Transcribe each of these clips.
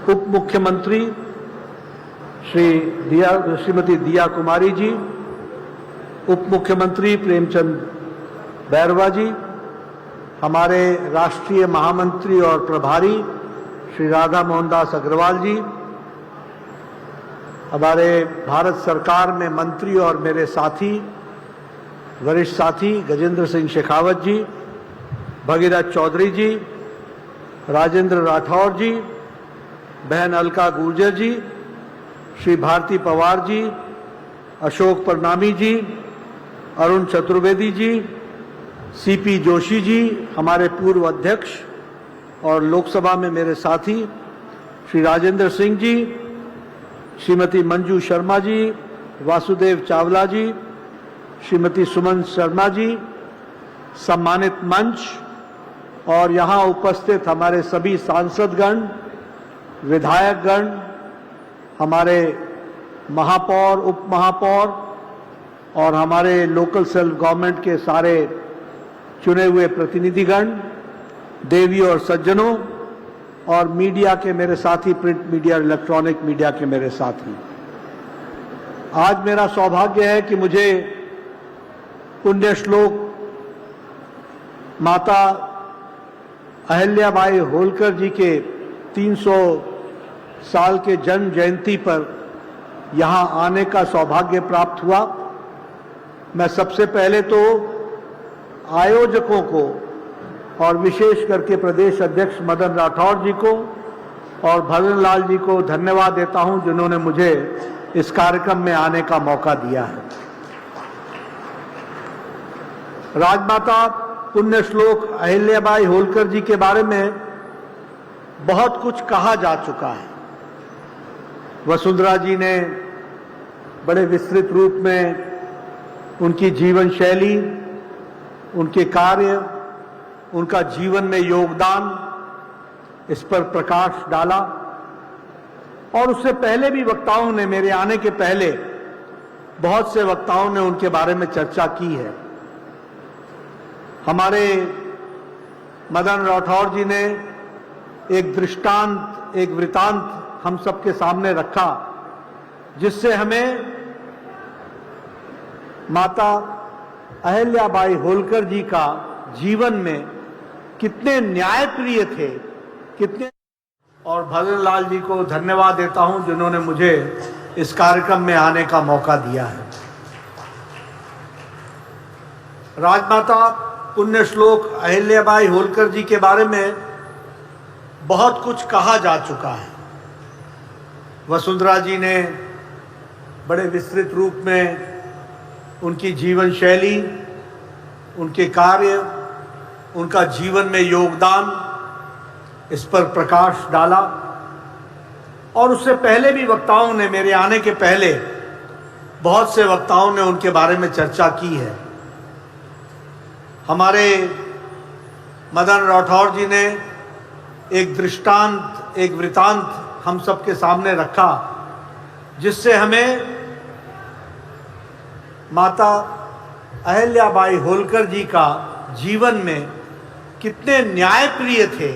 उप मुख्यमंत्री श्रीमती दिया कुमारी जी, उप मुख्यमंत्री प्रेमचंद बैरवा जी, हमारे राष्ट्रीय महामंत्री और प्रभारी श्री राधा मोहनदास अग्रवाल जी, हमारे भारत सरकार में मंत्री और मेरे साथी, वरिष्ठ साथी गजेंद्र सिंह शेखावत जी, भगीरथ चौधरी जी, राजेंद्र राठौर जी, बहन अलका गुर्जर जी, श्री भारती पवार जी, अशोक परनामी जी, अरुण चतुर्वेदी जी, सीपी जोशी जी, हमारे पूर्व अध्यक्ष और लोकसभा में मेरे साथी श्री राजेंद्र सिंह जी, श्रीमती मंजू शर्मा जी, वासुदेव चावला जी, श्रीमती सुमन शर्मा जी, सम्मानित मंच और यहाँ उपस्थित हमारे सभी सांसदगण, विधायकगण, हमारे महापौर, उप महापौर और हमारे लोकल सेल्फ गवर्नमेंट के सारे चुने हुए प्रतिनिधिगण, देवियों और सज्जनों और मीडिया के मेरे साथी, प्रिंट मीडिया, इलेक्ट्रॉनिक मीडिया के मेरे साथी, आज मेरा सौभाग्य है कि मुझे पुण्य श्लोक माता अहिल्याबाई होलकर जी के 300 साल के जन्म जयंती पर यहाँ आने का सौभाग्य प्राप्त हुआ। मैं सबसे पहले तो आयोजकों को और विशेष करके प्रदेश अध्यक्ष मदन राठौर जी को और भजन लाल जी को धन्यवाद देता हूं, जिन्होंने मुझे इस कार्यक्रम में आने का मौका दिया है। राजमाता पुण्य श्लोक अहिल्याबाई होलकर जी के बारे में बहुत कुछ कहा जा चुका है। वसुंधरा जी ने बड़े विस्तृत रूप में उनकी जीवन शैली, उनके कार्य, उनका जीवन में योगदान, इस पर प्रकाश डाला और उससे पहले भी वक्ताओं ने, मेरे आने के पहले बहुत से वक्ताओं ने उनके बारे में चर्चा की है। हमारे मदन राठौर जी ने एक दृष्टांत, एक वृतांत हम सबके सामने रखा, जिससे हमें माता अहिल्याबाई होलकर जी का जीवन में कितने न्यायप्रिय थे, कितने, और भजन लाल जी को धन्यवाद देता हूं, जिन्होंने मुझे इस कार्यक्रम में आने का मौका दिया है। राजमाता पुण्य श्लोक अहिल्याबाई होलकर जी के बारे में बहुत कुछ कहा जा चुका है। वसुंधरा जी ने बड़े विस्तृत रूप में उनकी जीवन शैली, उनके कार्य, उनका जीवन में योगदान, इस पर प्रकाश डाला और उससे पहले भी वक्ताओं ने, मेरे आने के पहले बहुत से वक्ताओं ने उनके बारे में चर्चा की है। हमारे मदन राठौर जी ने एक दृष्टांत, एक वृतांत हम सबके सामने रखा, जिससे हमें माता अहिल्याबाई होलकर जी का जीवन में कितने न्यायप्रिय थे,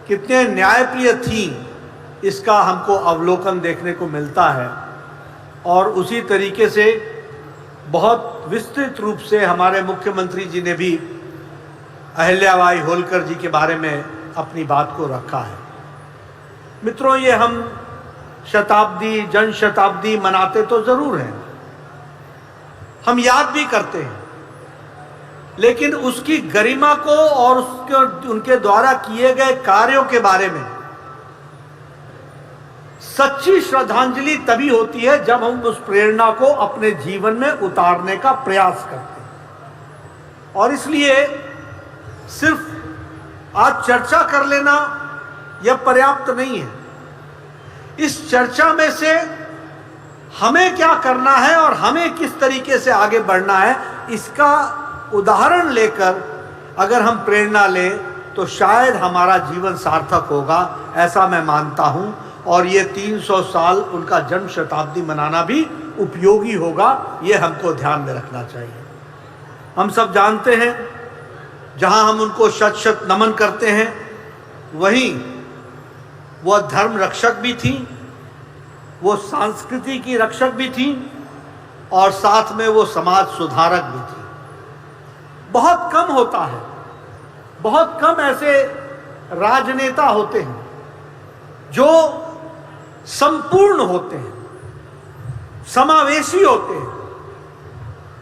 कितने न्यायप्रिय थी, इसका हमको अवलोकन देखने को मिलता है। और उसी तरीके से बहुत विस्तृत रूप से हमारे मुख्यमंत्री जी ने भी अहिल्याबाई होलकर जी के बारे में अपनी बात को रखा है। मित्रों, ये हम शताब्दी, जन शताब्दी मनाते तो जरूर हैं, हम याद भी करते हैं, लेकिन उसकी गरिमा को और उनके द्वारा किए गए कार्यों के बारे में सच्ची श्रद्धांजलि तभी होती है जब हम उस प्रेरणा को अपने जीवन में उतारने का प्रयास करते हैं। और इसलिए सिर्फ आज चर्चा कर लेना यह पर्याप्त नहीं है। इस चर्चा में से हमें क्या करना है और हमें किस तरीके से आगे बढ़ना है, इसका उदाहरण लेकर अगर हम प्रेरणा लें तो शायद हमारा जीवन सार्थक होगा, ऐसा मैं मानता हूं। और ये 300 साल उनका जन्म शताब्दी मनाना भी उपयोगी होगा, ये हमको ध्यान में रखना चाहिए। हम सब जानते हैं, जहां हम उनको शत शत नमन करते हैं, वहीं वह धर्म रक्षक भी थी, वो संस्कृति की रक्षक भी थी और साथ में वो समाज सुधारक भी थी। बहुत कम होता है, बहुत कम ऐसे राजनेता होते हैं जो संपूर्ण होते हैं, समावेशी होते हैं।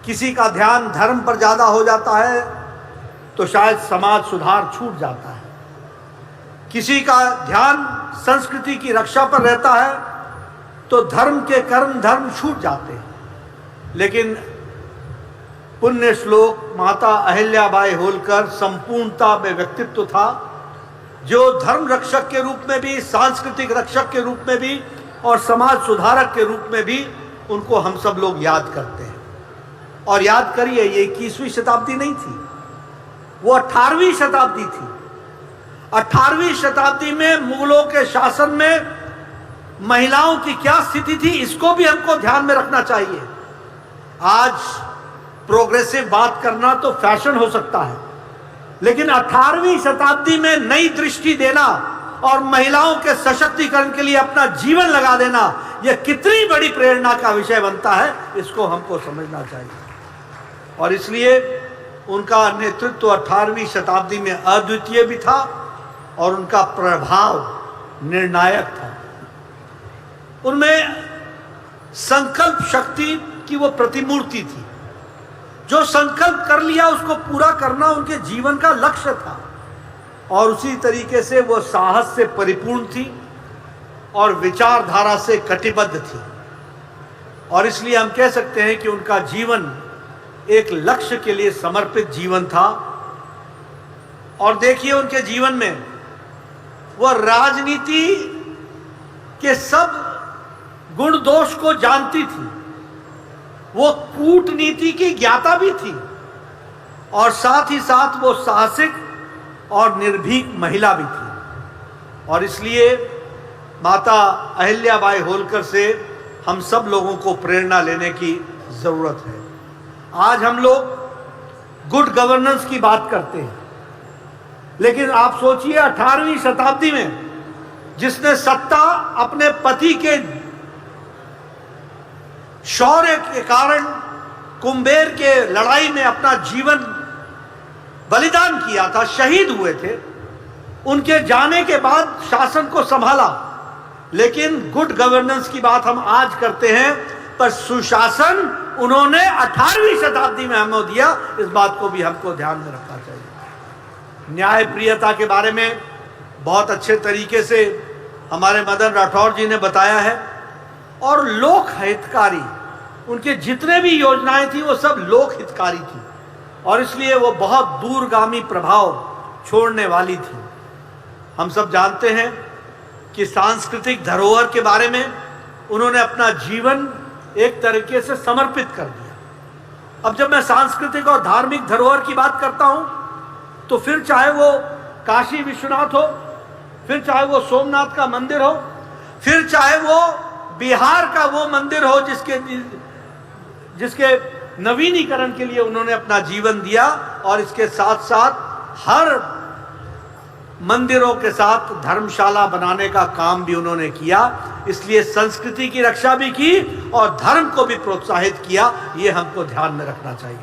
किसी का ध्यान धर्म पर ज्यादा हो जाता है तो शायद समाज सुधार छूट जाता है, किसी का ध्यान संस्कृति की रक्षा पर रहता है तो धर्म के कर्म धर्म छूट जाते हैं। लेकिन पुण्य श्लोक माता अहिल्याबाई होलकर संपूर्णता में व्यक्तित्व था, जो धर्म रक्षक के रूप में भी, सांस्कृतिक रक्षक के रूप में भी और समाज सुधारक के रूप में भी उनको हम सब लोग याद करते हैं। और याद करिए, ये 21वीं शताब्दी नहीं थी, वो 18वीं शताब्दी थी। 18वीं शताब्दी में मुगलों के शासन में महिलाओं की क्या स्थिति थी, इसको भी हमको ध्यान में रखना चाहिए। आज प्रोग्रेसिव बात करना तो फैशन हो सकता है, लेकिन 18वीं शताब्दी में नई दृष्टि देना और महिलाओं के सशक्तिकरण के लिए अपना जीवन लगा देना, यह कितनी बड़ी प्रेरणा का विषय बनता है, इसको हमको समझना चाहिए। और इसलिए उनका नेतृत्व 18वीं शताब्दी में अद्वितीय भी था और उनका प्रभाव निर्णायक था। उनमें संकल्प शक्ति की वो प्रतिमूर्ति थी। जो संकल्प कर लिया उसको पूरा करना उनके जीवन का लक्ष्य था। और उसी तरीके से वो साहस से परिपूर्ण थी और विचारधारा से कटिबद्ध थी। और इसलिए हम कह सकते हैं कि उनका जीवन एक लक्ष्य के लिए समर्पित जीवन था। और देखिए, उनके जीवन में वह राजनीति के सब गुण दोष को जानती थी, वो कूटनीति की ज्ञाता भी थी और साथ ही साथ वो साहसिक और निर्भीक महिला भी थी। और इसलिए माता अहिल्याबाई होलकर से हम सब लोगों को प्रेरणा लेने की जरूरत है। आज हम लोग गुड गवर्नेंस की बात करते हैं, लेकिन आप सोचिए 18वीं शताब्दी में जिसने सत्ता अपने पति के शौर्य के कारण कुंभेर के लड़ाई में अपना जीवन बलिदान किया था, शहीद हुए थे, उनके जाने के बाद शासन को संभाला। लेकिन गुड गवर्नेंस की बात हम आज करते हैं, पर सुशासन उन्होंने 18वीं शताब्दी में हमें दिया। इस बात को भी हमको ध्यान में रखना चाहिए। न्याय प्रियता के बारे में बहुत अच्छे तरीके से हमारे मदन राठौर जी ने बताया है। और लोक हितकारी, उनके जितने भी योजनाएं थी वो सब लोक हितकारी थी और इसलिए वो बहुत दूरगामी प्रभाव छोड़ने वाली थी। हम सब जानते हैं कि सांस्कृतिक धरोहर के बारे में उन्होंने अपना जीवन एक तरीके से समर्पित कर दिया। अब जब मैं सांस्कृतिक और धार्मिक धरोहर की बात करता हूं तो फिर चाहे वो काशी विश्वनाथ हो, फिर चाहे वो सोमनाथ का मंदिर हो, फिर चाहे वो बिहार का वो मंदिर हो जिसके नवीनीकरण के लिए उन्होंने अपना जीवन दिया, और इसके साथ साथ हर मंदिरों के साथ धर्मशाला बनाने का काम भी उन्होंने किया। इसलिए संस्कृति की रक्षा भी की और धर्म को भी प्रोत्साहित किया। ये हमको ध्यान में रखना चाहिए।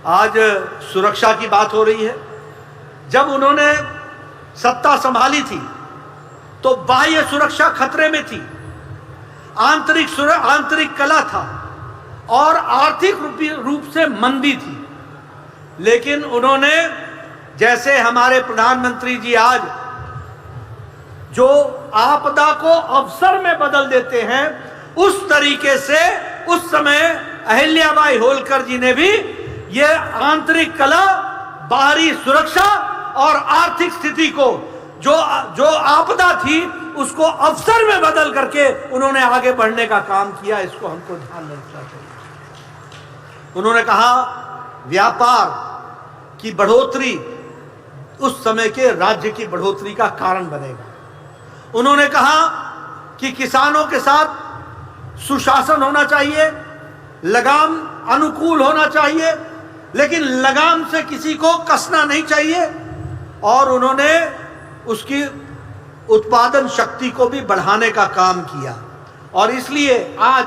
आज सुरक्षा की बात हो रही है। जब उन्होंने सत्ता संभाली थी तो बाह्य सुरक्षा खतरे में थी, आंतरिक कला था और आर्थिक रूप से मंदी थी। लेकिन उन्होंने, जैसे हमारे प्रधानमंत्री जी आज जो आपदा को अवसर में बदल देते हैं, उस तरीके से उस समय अहिल्याबाई होलकर जी ने भी ये आंतरिक कला, बाहरी सुरक्षा और आर्थिक स्थिति को जो आपदा थी उसको अवसर में बदल करके उन्होंने आगे बढ़ने का काम किया। इसको हमको ध्यान में रखना चाहिए। उन्होंने कहा व्यापार की बढ़ोतरी उस समय के राज्य की बढ़ोतरी का कारण बनेगा। उन्होंने कहा कि किसानों के साथ सुशासन होना चाहिए, लगाम अनुकूल होना चाहिए, लेकिन लगाम से किसी को कसना नहीं चाहिए। और उन्होंने उत्पादन शक्ति को भी बढ़ाने का काम किया। और इसलिए आज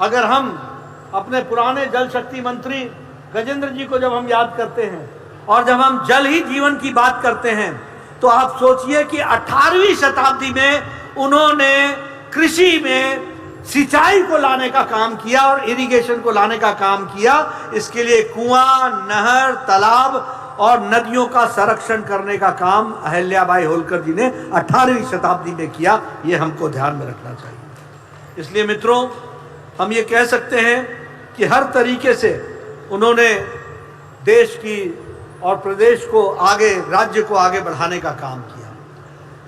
अगर हम अपने पुराने जल शक्ति मंत्री गजेंद्र जी को जब हम याद करते हैं और जब हम जल ही जीवन की बात करते हैं, तो आप सोचिए कि 18वीं शताब्दी में उन्होंने कृषि में सिंचाई को लाने का काम किया और इरिगेशन को लाने का काम किया। इसके लिए कुआं, नहर, तालाब और नदियों का संरक्षण करने का काम अहिल्याबाई होलकर जी ने 18वीं शताब्दी में किया। ये हमको ध्यान में रखना चाहिए। इसलिए मित्रों, हम ये कह सकते हैं कि हर तरीके से उन्होंने देश की और प्रदेश को आगे, राज्य को आगे बढ़ाने का काम किया।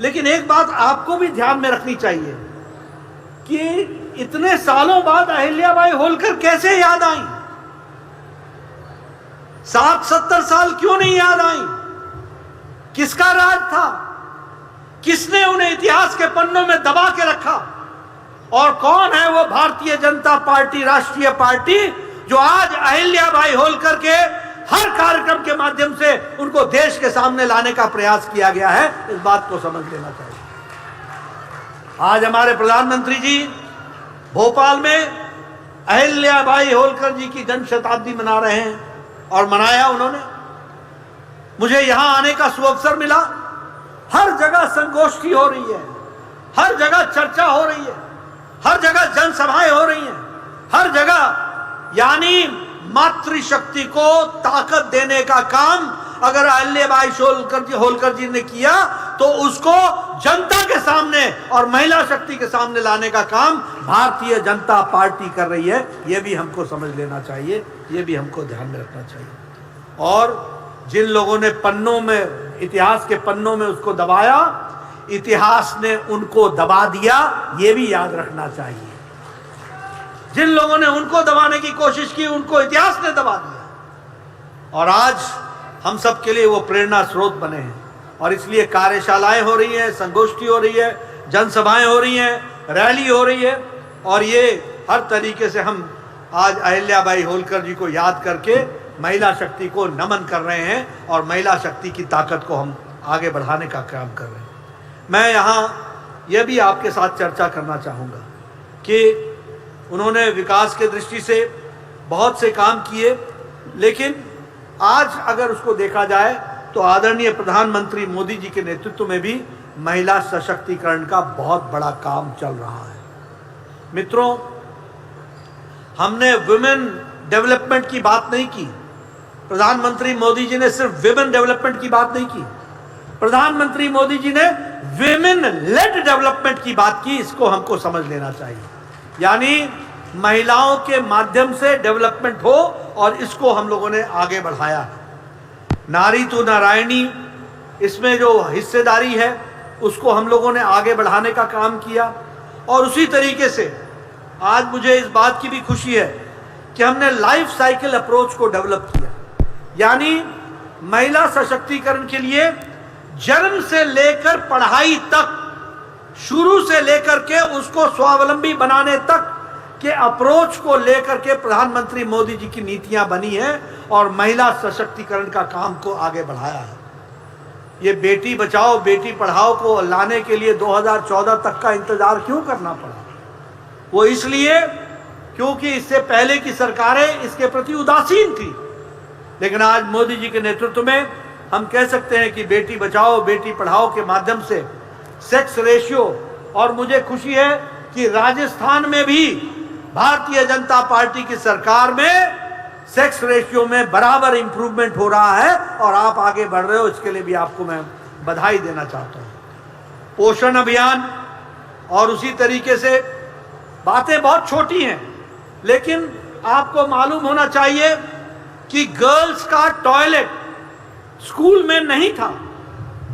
लेकिन एक बात आपको भी ध्यान में रखनी चाहिए कि इतने सालों बाद अहिल्याबाई होलकर कैसे याद आई? 60-70 साल क्यों नहीं याद आई? किसका राज था? किसने उन्हें इतिहास के पन्नों में दबा के रखा? और कौन है वो भारतीय जनता पार्टी, राष्ट्रीय पार्टी, जो आज अहिल्याबाई होलकर के हर कार्यक्रम के माध्यम से उनको देश के सामने लाने का प्रयास किया गया है? इस बात को समझ लेना चाहिए। आज हमारे प्रधानमंत्री जी भोपाल में अहिल्याबाई होलकर जी की जन्म शताब्दी मना रहे हैं और मनाया उन्होंने। मुझे यहां आने का सुअवसर मिला। हर जगह संगोष्ठी हो रही है, हर जगह चर्चा हो रही है, हर जगह जनसभाएं हो रही हैं, हर जगह यानी मातृशक्ति को ताकत देने का काम अगर अहिल्याबाई होलकर जी ने किया तो उसको जनता के सामने और महिला शक्ति के सामने लाने का काम भारतीय जनता पार्टी कर रही है। यह भी हमको समझ लेना चाहिए, यह भी हमको ध्यान में रखना चाहिए। और जिन लोगों ने पन्नों में, इतिहास के पन्नों में उसको दबाया, इतिहास ने उनको दबा दिया, यह भी याद रखना चाहिए। जिन लोगों ने उनको दबाने की कोशिश की, उनको इतिहास ने दबा दिया। और आज हम सब के लिए वो प्रेरणा स्रोत बने हैं। और इसलिए कार्यशालाएं हो रही हैं, संगोष्ठी हो रही है, जनसभाएं हो रही हैं, रैली हो रही है। और ये हर तरीके से हम आज अहिल्याबाई होलकर जी को याद करके महिला शक्ति को नमन कर रहे हैं और महिला शक्ति की ताकत को हम आगे बढ़ाने का काम कर रहे हैं। मैं यहाँ यह भी आपके साथ चर्चा करना चाहूँगा कि उन्होंने विकास के दृष्टि से बहुत से काम किए, लेकिन आज अगर उसको देखा जाए तो आदरणीय प्रधानमंत्री मोदी जी के नेतृत्व में भी महिला सशक्तिकरण का बहुत बड़ा काम चल रहा है। मित्रों, हमने वुमेन डेवलपमेंट की बात नहीं की। प्रधानमंत्री मोदी जी ने सिर्फ विमेन डेवलपमेंट की बात नहीं की, प्रधानमंत्री मोदी जी ने विमेन लेड डेवलपमेंट की बात की। इसको हमको समझ लेना चाहिए। यानी महिलाओं के माध्यम से डेवलपमेंट हो, और इसको हम लोगों ने आगे बढ़ाया है। नारी तो नारायणी, इसमें जो हिस्सेदारी है उसको हम लोगों ने आगे बढ़ाने का काम किया। और उसी तरीके से आज मुझे इस बात की भी खुशी है कि हमने लाइफ साइकिल अप्रोच को डेवलप किया। यानी महिला सशक्तिकरण के लिए जन्म से लेकर पढ़ाई तक, शुरू से लेकर के उसको स्वावलंबी बनाने तक के अप्रोच को लेकर के प्रधानमंत्री मोदी जी की नीतियां बनी हैं और महिला सशक्तिकरण का काम को आगे बढ़ाया है। ये बेटी बचाओ बेटी पढ़ाओ को लाने के लिए 2014 तक का इंतजार क्यों करना पड़ा? वो इसलिए क्योंकि इससे पहले की सरकारें इसके प्रति उदासीन थी। लेकिन आज मोदी जी के नेतृत्व में हम कह सकते हैं कि बेटी बचाओ बेटी पढ़ाओ के माध्यम से सेक्स रेशियो, और मुझे खुशी है कि राजस्थान में भी भारतीय जनता पार्टी की सरकार में सेक्स रेशियो में बराबर इंप्रूवमेंट हो रहा है और आप आगे बढ़ रहे हो। इसके लिए भी आपको मैं बधाई देना चाहता हूं। पोषण अभियान, और उसी तरीके से बातें बहुत छोटी हैं, लेकिन आपको मालूम होना चाहिए कि गर्ल्स का टॉयलेट स्कूल में नहीं था,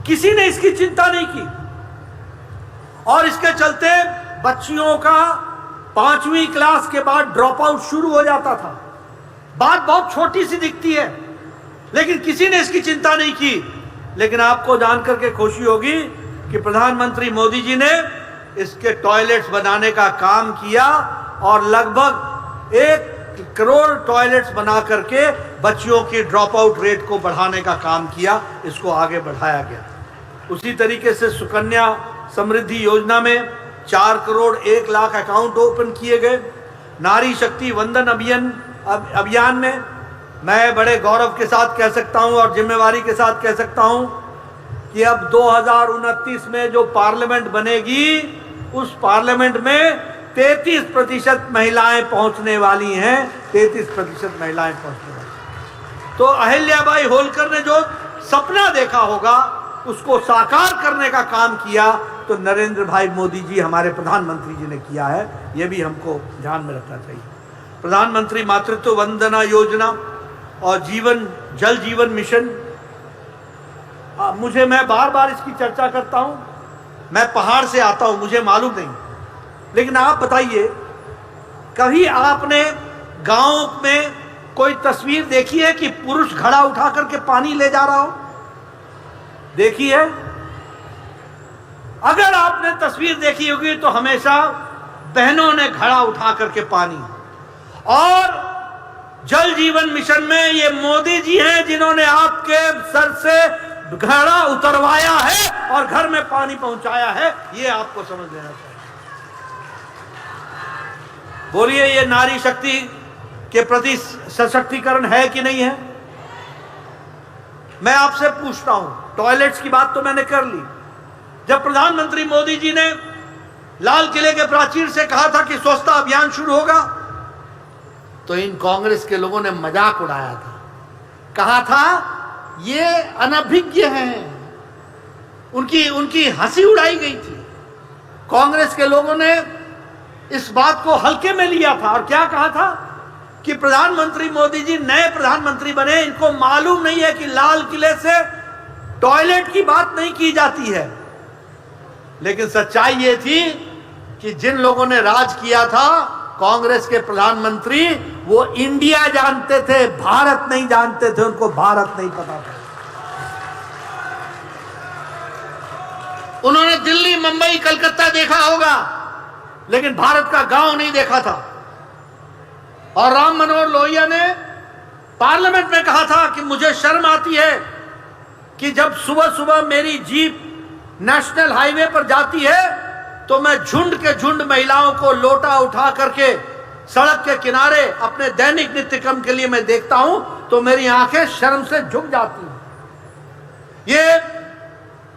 किसी ने इसकी चिंता नहीं की। और इसके चलते बच्चियों का 5वीं क्लास के बाद ड्रॉप आउट शुरू हो जाता था। बात बहुत छोटी सी दिखती है, लेकिन किसी ने इसकी चिंता नहीं की। लेकिन आपको जानकर के खुशी होगी कि प्रधानमंत्री मोदी जी ने इसके टॉयलेट्स बनाने का काम किया और लगभग 1 करोड़ टॉयलेट्स बना करके बच्चियों की ड्रॉप आउट रेट को बढ़ाने का काम किया, इसको आगे बढ़ाया गया। उसी तरीके से सुकन्या समृद्धि योजना में 4 करोड़ 1 लाख अकाउंट ओपन किए गए। नारी शक्ति वंदन अभियान में मैं बड़े गौरव के साथ कह सकता हूं और जिम्मेवारी के साथ कह सकता हूं कि अब 2029 में जो पार्लियामेंट बनेगी उस पार्लियामेंट में 33% महिलाएं पहुंचने वाली हैं। 33% महिलाएं पहुंचने वाली। तो अहिल्याबाई होलकर ने जो सपना देखा होगा उसको साकार करने का काम किया तो नरेंद्र भाई मोदी जी हमारे प्रधानमंत्री जी ने किया है। यह भी हमको ध्यान में रखना चाहिए। प्रधानमंत्री मातृत्व वंदना योजना और जल जीवन मिशन, मैं बार बार इसकी चर्चा करता हूं। मैं पहाड़ से आता हूं, मुझे मालूम नहीं, लेकिन आप बताइए कभी आपने गांव में कोई तस्वीर देखी है कि पुरुष घड़ा उठा करके पानी ले जा रहा हो? देखी है? अगर आपने तस्वीर देखी होगी तो हमेशा बहनों ने घड़ा उठा करके पानी। और जल जीवन मिशन में ये मोदी जी हैं जिन्होंने आपके सर से घड़ा उतरवाया है और घर में पानी पहुंचाया है। ये आपको समझ लेना चाहिए। बोलिए, ये नारी शक्ति के प्रति सशक्तिकरण है कि नहीं है? मैं आपसे पूछता हूं, टॉयलेट्स की बात तो मैंने कर ली। जब प्रधानमंत्री मोदी जी ने लाल किले के प्राचीर से कहा था कि स्वच्छता अभियान शुरू होगा, तो इन कांग्रेस के लोगों ने मजाक उड़ाया था। कहा था ये अनभिज्ञ हैं, उनकी हंसी उड़ाई गई थी। कांग्रेस के लोगों ने इस बात को हल्के में लिया था और क्या कहा था कि प्रधानमंत्री मोदी जी नए प्रधानमंत्री बने, इनको मालूम नहीं है कि लाल किले से टॉयलेट की बात नहीं की जाती है। लेकिन सच्चाई ये थी कि जिन लोगों ने राज किया था कांग्रेस के प्रधानमंत्री, वो इंडिया जानते थे, भारत नहीं जानते थे। उनको भारत नहीं पता था। उन्होंने दिल्ली, मुंबई, कलकत्ता देखा होगा, लेकिन भारत का गांव नहीं देखा था। और राम मनोहर लोहिया ने पार्लियामेंट में कहा था कि मुझे शर्म आती है कि जब सुबह सुबह मेरी जीप नेशनल हाईवे पर जाती है तो मैं झुंड के झुंड महिलाओं को लोटा उठा करके सड़क के किनारे अपने दैनिक नित्य क्रम के लिए मैं देखता हूं तो मेरी आंखें शर्म से झुक जाती हैं। ये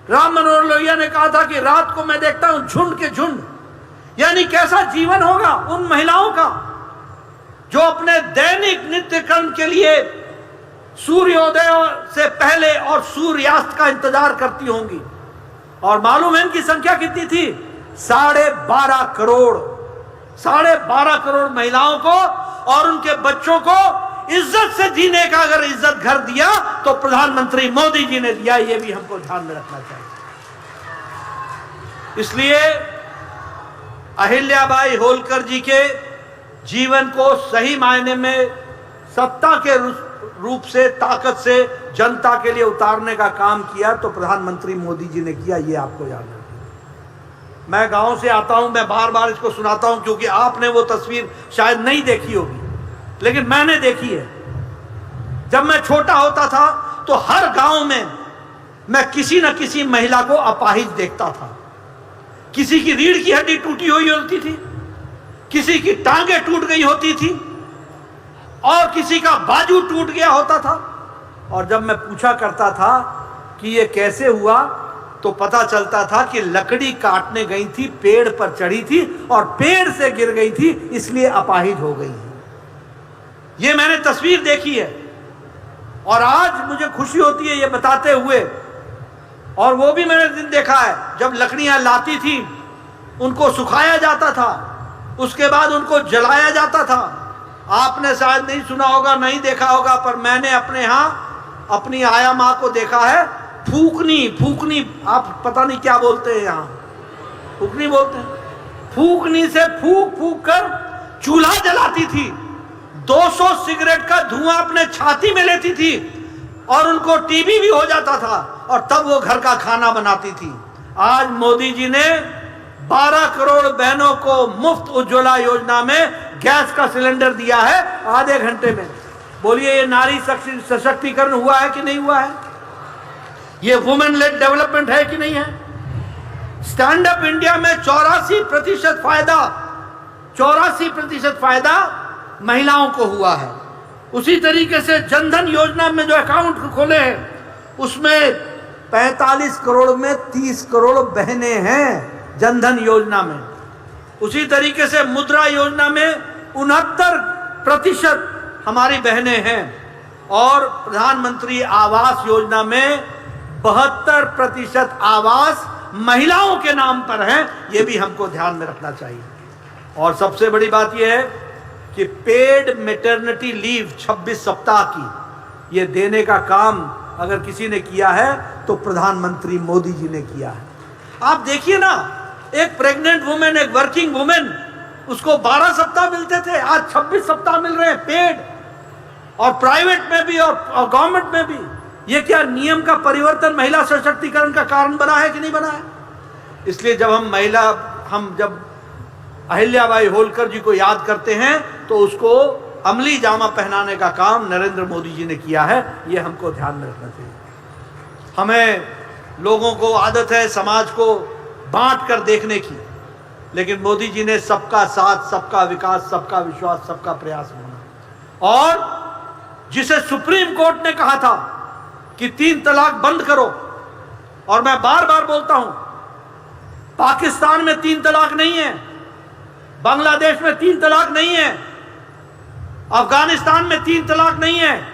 राम मनोहर लोहिया ने कहा था कि रात को मैं देखता हूं झुंड के झुंड। यानी कैसा जीवन होगा उन महिलाओं का जो अपने दैनिक नित्य कर्म के लिए सूर्योदय से पहले और सूर्यास्त का इंतजार करती होंगी। और मालूम है इनकी संख्या कितनी थी? 12.5 करोड़। 12.5 करोड़ महिलाओं को और उनके बच्चों को इज्जत से जीने का अगर इज्जत घर दिया तो प्रधानमंत्री मोदी जी ने दिया। यह भी हमको ध्यान में रखना चाहिए। इसलिए अहिल्याबाई होलकर जी के जीवन को सही मायने में सत्ता के रूप से, ताकत से जनता के लिए उतारने का काम किया तो प्रधानमंत्री मोदी जी ने किया। ये आपको याद रखना। मैं गांव से आता हूं, मैं बार बार इसको सुनाता हूं क्योंकि आपने वो तस्वीर शायद नहीं देखी होगी, लेकिन मैंने देखी है। जब मैं छोटा होता था तो हर गांव में मैं किसी न किसी महिला को अपाहिज देखता था। किसी की रीढ़ की हड्डी टूटी हुई होती थी, किसी की टांगें टूट गई होती थी और किसी का बाजू टूट गया होता था। और जब मैं पूछा करता था कि ये कैसे हुआ तो पता चलता था कि लकड़ी काटने गई थी, पेड़ पर चढ़ी थी और पेड़ से गिर गई थी, इसलिए अपाहिज हो गई है। ये मैंने तस्वीर देखी है और आज मुझे खुशी होती है ये बताते हुए। और वो भी मैंने दिन देखा है जब लकड़ियां लाती थी, उनको सुखाया जाता था, उसके बाद उनको जलाया जाता था। आपने शायद नहीं सुना होगा, नहीं देखा होगा, पर मैंने अपने यहाँ अपनी आया माँ को देखा है। फूकनी आप पता नहीं क्या बोलते हैं, यहाँ फूकनी बोलते हैं। फूकनी से फूक कर चूल्हा जलाती थी। 200 सिगरेट का धुआं अपने छाती में लेती थी और उनको टीबी भी हो जाता था और तब वो घर का खाना बनाती थी। आज मोदी जी ने 12 करोड़ बहनों को मुफ्त उज्ज्वला योजना में गैस का सिलेंडर दिया है आधे घंटे में। बोलिए, ये नारी सशक्तिकरण हुआ है कि नहीं हुआ है? ये वुमेन लेड डेवलपमेंट है कि नहीं है? स्टैंड अप इंडिया में 84% फायदा महिलाओं को हुआ है। उसी तरीके से जनधन योजना में जो अकाउंट खोले हैं उसमें 45 करोड़ में 30 करोड़ बहनें हैं जनधन योजना में। उसी तरीके से मुद्रा योजना में 69% हमारी बहनें हैं और प्रधानमंत्री आवास योजना में 72% आवास महिलाओं के नाम पर हैं। यह भी हमको ध्यान में रखना चाहिए। और सबसे बड़ी बात यह है कि पेड मैटरनिटी लीव 26 सप्ताह की ये देने का काम अगर किसी ने किया है तो प्रधानमंत्री मोदी जी ने किया है। आप देखिए ना, एक प्रेग्नेंट वुमेन, एक वर्किंग वुमेन, उसको 12 सप्ताह मिलते थे, आज 26 सप्ताह मिल रहे हैं पेड, और प्राइवेट में भी और गवर्नमेंट में भी। ये क्या नियम का परिवर्तन महिला सशक्तिकरण का कारण बना है कि नहीं बना है? इसलिए जब हम जब अहिल्याबाई होलकर जी को याद करते हैं तो उसको अमली जामा पहनाने का काम नरेंद्र मोदी जी ने किया है। ये हमको ध्यान में रखना चाहिए। हमें लोगों को आदत है समाज को बांट कर देखने की, लेकिन मोदी जी ने सबका साथ, सबका विकास, सबका विश्वास, सबका प्रयास माना। और जिसे सुप्रीम कोर्ट ने कहा था कि 3 तलाक बंद करो, और मैं बार बार बोलता हूं, पाकिस्तान में 3 तलाक नहीं है, बांग्लादेश में 3 तलाक नहीं है, अफगानिस्तान में 3 तलाक नहीं है,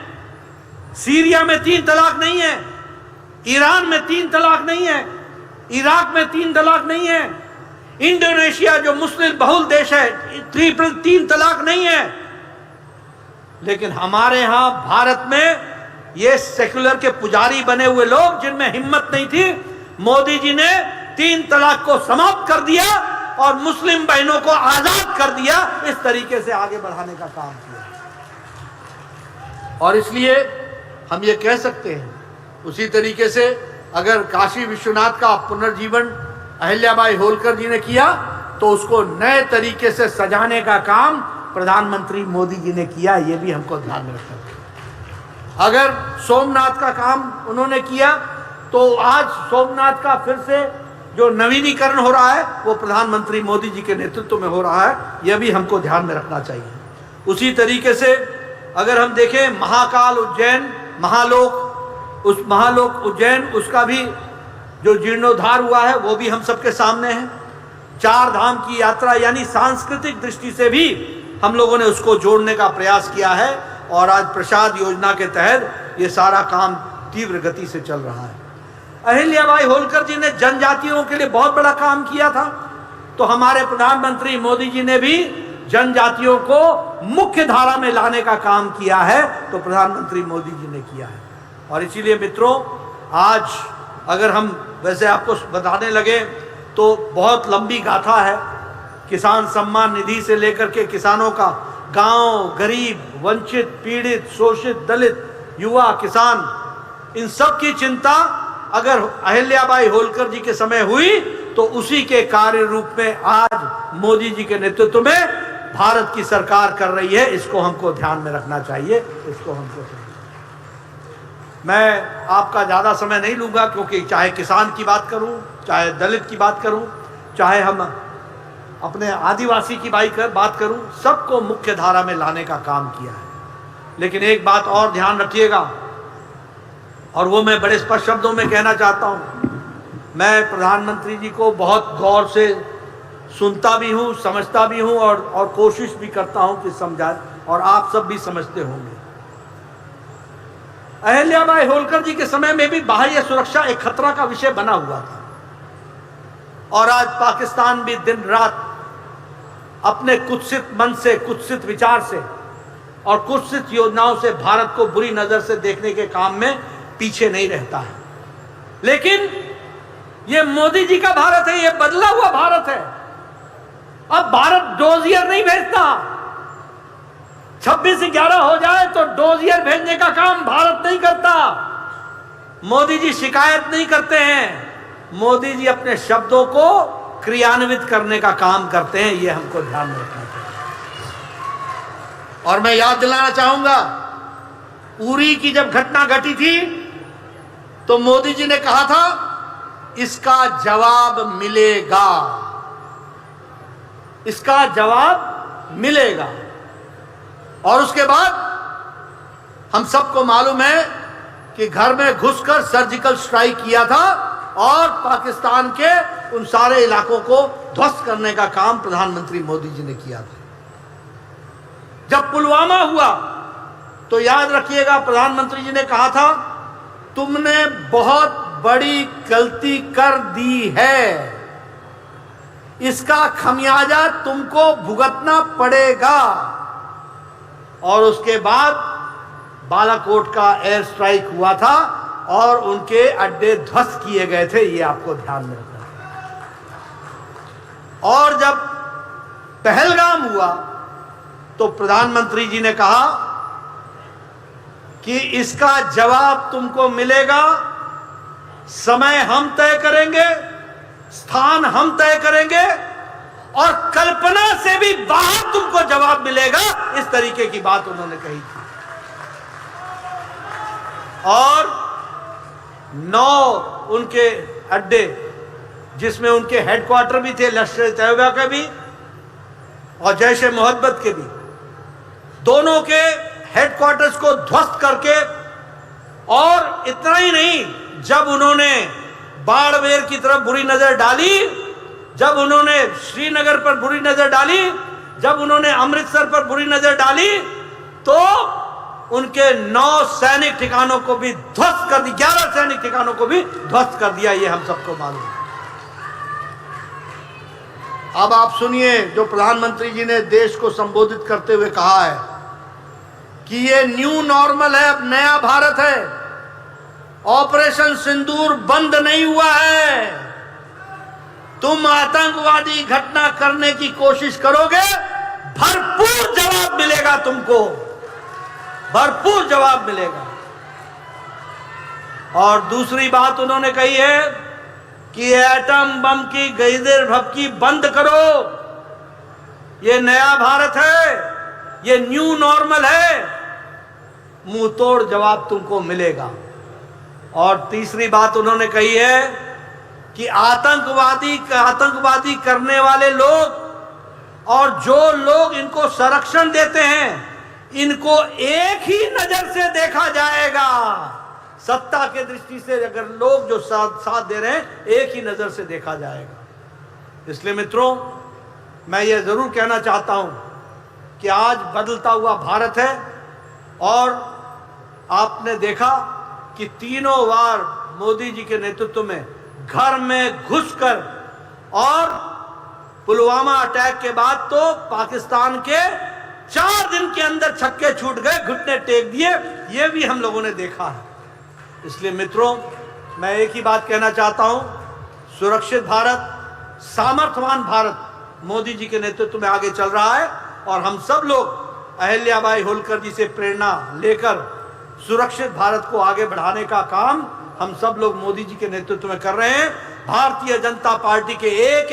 सीरिया में 3 तलाक नहीं है, ईरान में 3 तलाक नहीं है, इराक में 3 तलाक नहीं है, इंडोनेशिया जो मुस्लिम बहुल देश है 3 तलाक नहीं है। लेकिन हमारे यहां भारत में ये सेक्युलर के पुजारी बने हुए लोग, जिनमें हिम्मत नहीं थी, मोदी जी ने 3 तलाक को समाप्त कर दिया और मुस्लिम बहनों को आजाद कर दिया। इस तरीके से आगे बढ़ाने का काम किया। और इसलिए हम ये कह सकते हैं, उसी तरीके से अगर काशी विश्वनाथ का पुनर्जीवन अहिल्याबाई होलकर जी ने किया तो उसको नए तरीके से सजाने का काम प्रधानमंत्री मोदी जी ने किया। ये भी हमको ध्यान में रखना चाहिए। अगर सोमनाथ का काम उन्होंने किया तो आज सोमनाथ का फिर से जो नवीनीकरण हो रहा है वो प्रधानमंत्री मोदी जी के नेतृत्व में हो रहा है। यह भी हमको ध्यान में रखना चाहिए। उसी तरीके से अगर हम देखें महाकाल उज्जैन, उस महालोक उज्जैन, उसका भी जो जीर्णोद्धार हुआ है वो भी हम सबके सामने है। 4 धाम की यात्रा यानी सांस्कृतिक दृष्टि से भी हम लोगों ने उसको जोड़ने का प्रयास किया है और आज प्रसाद योजना के तहत ये सारा काम तीव्र गति से चल रहा है। अहिल्याबाई होलकर जी ने जनजातियों के लिए बहुत बड़ा काम किया था, तो हमारे प्रधानमंत्री मोदी जी ने भी जनजातियों को मुख्य धारा में लाने का काम किया है, तो प्रधानमंत्री मोदी जी ने किया है। और इसीलिए मित्रों, आज अगर हम वैसे आपको बताने लगे तो बहुत लंबी गाथा है। किसान सम्मान निधि से लेकर के किसानों का, गांव, गरीब, वंचित, पीड़ित, शोषित, दलित, युवा, किसान, इन सब की चिंता अगर अहिल्याबाई होलकर जी के समय हुई तो उसी के कार्य रूप में आज मोदी जी के नेतृत्व में भारत की सरकार कर रही है। इसको हमको ध्यान में रखना चाहिए। इसको हमको मैं आपका ज़्यादा समय नहीं लूँगा, क्योंकि चाहे किसान की बात करूँ, चाहे दलित की बात करूँ, चाहे हम अपने आदिवासी की बात करूँ, सबको मुख्य धारा में लाने का काम किया है। लेकिन एक बात और ध्यान रखिएगा, और वो मैं बड़े स्पष्ट शब्दों में कहना चाहता हूँ। मैं प्रधानमंत्री जी को बहुत गौर से सुनता भी हूँ, समझता भी हूँ और कोशिश भी करता हूँ कि समझाए, और आप सब भी समझते होंगे। अहिल्याबाई होलकर जी के समय में भी बाह्य सुरक्षा एक खतरा का विषय बना हुआ था, और आज पाकिस्तान भी दिन रात अपने कुत्सित मन से, कुत्सित विचार से और कुत्सित योजनाओं से भारत को बुरी नजर से देखने के काम में पीछे नहीं रहता है। लेकिन ये मोदी जी का भारत है, ये बदला हुआ भारत है। अब भारत डोजियर नहीं भेजता। 26/11 हो जाए तो डोजियर भेजने का काम भारत नहीं करता। मोदी जी शिकायत नहीं करते हैं, मोदी जी अपने शब्दों को क्रियान्वित करने का काम करते हैं। ये हमको ध्यान में रखना चाहिए। और मैं याद दिलाना चाहूंगा, उरी की जब घटना घटी थी तो मोदी जी ने कहा था इसका जवाब मिलेगा, इसका जवाब मिलेगा। और उसके बाद हम सबको मालूम है कि घर में घुसकर सर्जिकल स्ट्राइक किया था और पाकिस्तान के उन सारे इलाकों को ध्वस्त करने का काम प्रधानमंत्री मोदी जी ने किया था। जब पुलवामा हुआ तो याद रखिएगा, प्रधानमंत्री जी ने कहा था, तुमने बहुत बड़ी गलती कर दी है, इसका खमियाजा तुमको भुगतना पड़ेगा। और उसके बाद बालाकोट का एयर स्ट्राइक हुआ था और उनके अड्डे ध्वस्त किए गए थे, ये आपको ध्यान में रखना है। और जब पहलगाम हुआ तो प्रधानमंत्री जी ने कहा कि इसका जवाब तुमको मिलेगा, समय हम तय करेंगे, स्थान हम तय करेंगे और कल्पना से भी बाहर तुमको जवाब मिलेगा। इस तरीके की बात उन्होंने कही थी। और 9 उनके अड्डे, जिसमें उनके हेडक्वार्टर भी थे, लश्कर-ए-तैयबा के भी और जैश-ए-मोहब्बत के भी, दोनों के हेडक्वार्टर्स को ध्वस्त करके, और इतना ही नहीं, जब उन्होंने बाड़मेर की तरफ बुरी नजर डाली, जब उन्होंने श्रीनगर पर बुरी नजर डाली, जब उन्होंने अमृतसर पर बुरी नजर डाली, तो उनके 9 सैनिक ठिकानों को भी ध्वस्त कर दिया, 11 सैनिक ठिकानों को भी ध्वस्त कर दिया। ये हम सबको मालूम है। अब आप सुनिए, जो प्रधानमंत्री जी ने देश को संबोधित करते हुए कहा है कि ये न्यू नॉर्मल है, अब नया भारत है। ऑपरेशन सिंदूर बंद नहीं हुआ है। तुम आतंकवादी घटना करने की कोशिश करोगे, भरपूर जवाब मिलेगा तुमको, भरपूर जवाब मिलेगा। और दूसरी बात उन्होंने कही है कि एटम बम की गईदेर भभकी बंद करो, ये नया भारत है, ये न्यू नॉर्मल है, मुंह तोड़ जवाब तुमको मिलेगा। और तीसरी बात उन्होंने कही है कि आतंकवादी करने वाले लोग और जो लोग इनको संरक्षण देते हैं, इनको एक ही नजर से देखा जाएगा। सत्ता के दृष्टि से अगर लोग जो साथ दे रहे हैं, एक ही नजर से देखा जाएगा। इसलिए मित्रों, मैं ये जरूर कहना चाहता हूं कि आज बदलता हुआ भारत है और आपने देखा कि तीनों बार मोदी जी के नेतृत्व में घर में घुसकर, और पुलवामा अटैक के बाद तो पाकिस्तान के 4 दिन के अंदर छक्के छूट गए, घुटने टेक दिए, ये भी हम लोगों ने देखा है। इसलिए मित्रों, मैं एक ही बात कहना चाहता हूं, सुरक्षित भारत, सामर्थ्यवान भारत मोदी जी के नेतृत्व में आगे चल रहा है और हम सब लोग अहिल्याबाई होलकर जी से प्रेरणा लेकर सुरक्षित भारत को आगे बढ़ाने का काम हम सब लोग मोदी जी के नेतृत्व में कर रहे हैं। भारतीय जनता पार्टी के एक